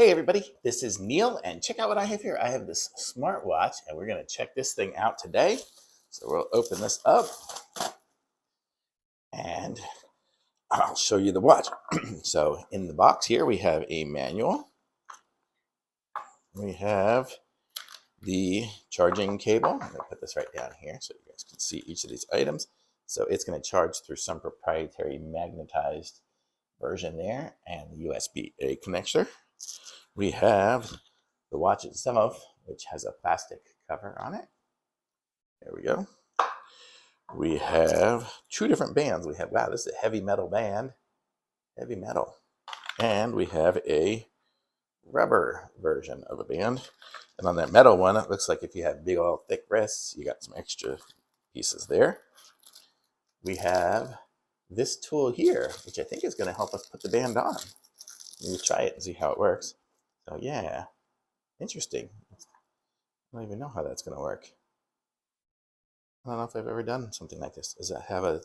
Hey everybody, this is Neil, and check out what I have here. I have this smartwatch, and we're going to check this thing out today. So we'll open this up, and I'll show you the watch. So in the box here, we have a manual. We have the charging cable. I'm going to put this right down here so you guys can see each of these items. So it's going to charge through some proprietary magnetized version there, and the USB-A connector. We have the watch itself, which has a plastic cover on it. There we go. We have two different bands. We have, wow, this is a heavy metal band. Heavy metal. And we have a rubber version of a band. And on that metal one, it looks like if you have big old thick wrists, you got some extra pieces there. We have this tool here, which I think is going to help us put the band on. We'll try it and see how it works. So yeah, interesting. I don't even know how that's going to work. I don't know if I've ever done something like this. Does that have a...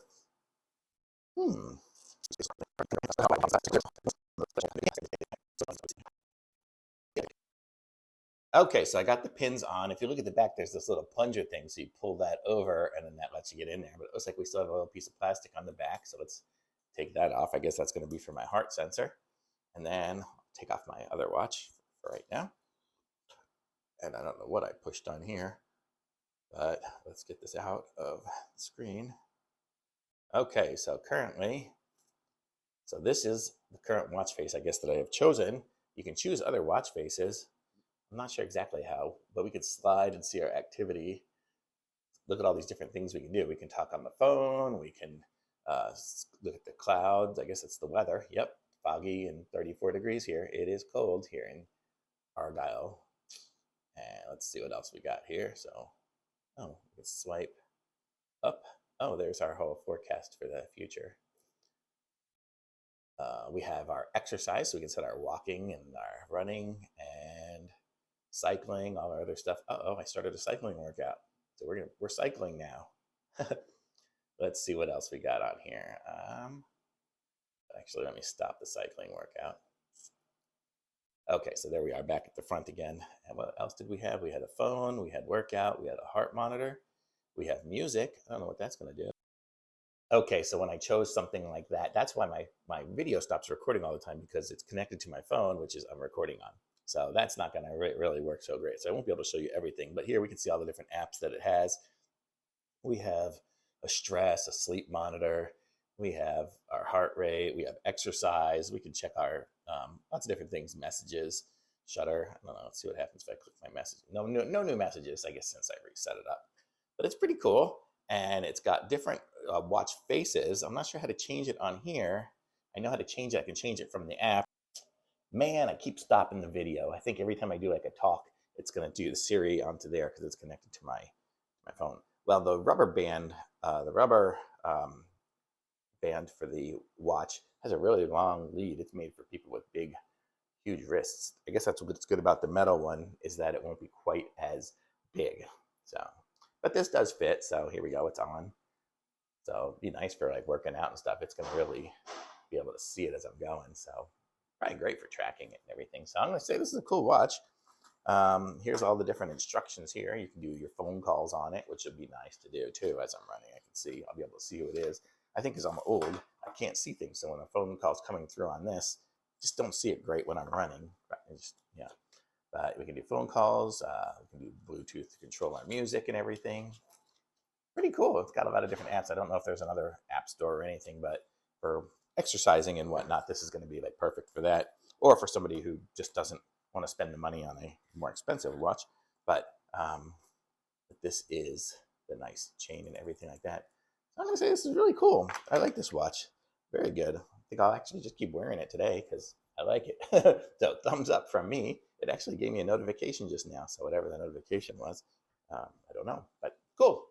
Okay, so I got the pins on. If you look at the back, there's this little plunger thing. So you pull that over, and then that lets you get in there. But it looks like we still have a little piece of plastic on the back. So let's take that off. I guess that's going to be for my heart sensor. And then I'll take off my other watch for right now. And I don't know what I pushed on here, but let's get this out of the screen. Okay, so currently, so this is the current watch face, I guess, that I have chosen. You can choose other watch faces. I'm not sure exactly how, but we could slide and see our activity. Look at all these different things we can do. We can talk on the phone. We can look at the clouds. I guess it's the weather. Yep, foggy and 34 degrees here. It is cold here in Argyle. And let's see what else we got here. So, oh, let's swipe up. Oh, there's our whole forecast for the future. We have our exercise, so we can set our walking and our running and cycling, all our other stuff. Oh, I started a cycling workout. So we're cycling now. Let's see what else we got on here. Actually, let me stop the cycling workout. Okay, so there we are back at the front again. And what else did we have? We had a phone, we had workout, we had a heart monitor, we have music. I don't know what that's going to do. Okay, so when I chose something like that, that's why my video stops recording all the time, because it's connected to my phone, which is I'm recording on. So that's not going to really work so great. So I won't be able to show you everything. But here we can see all the different apps that it has. We have a stress, a sleep monitor. We have our heart rate. We have exercise. We can check our lots of different things, messages, shutter. I don't know. Let's see what happens if I click my message. No new messages, I guess, since I reset it up. But it's pretty cool. And it's got different watch faces. I'm not sure how to change it on here. I know how to change it. I can change it from the app. Man, I keep stopping the video. I think every time I do like a talk, it's going to do the Siri onto there because it's connected to my phone. Well, the rubber band, band for the watch has a really long lead. It's made for people with big, huge wrists. I guess that's what's good about the metal one, is that it won't be quite as big. So, but this does fit. So here we go. It's on. So it'd be nice for like working out and stuff. It's going to really be able to see it as I'm going. So probably great for tracking it and everything. So I'm going to say this is a cool watch. Here's all the different instructions here. You can do your phone calls on it, which would be nice to do too. As I'm running, I can see, I'll be able to see who it is. I think because I'm old, I can't see things. So when a phone call's coming through on this, just don't see it great when I'm running. Yeah. But we can do phone calls. We can do Bluetooth to control our music and everything. Pretty cool. It's got a lot of different apps. I don't know if there's another app store or anything, but for exercising and whatnot, this is going to be like perfect for that. Or for somebody who just doesn't want to spend the money on a more expensive watch. But this is the nice chain and everything like that. So I'm going to say this is really cool. I like this watch. Very good. I think I'll actually just keep wearing it today because I like it. So thumbs up from me. It actually gave me a notification just now. So whatever the notification was, I don't know. But cool.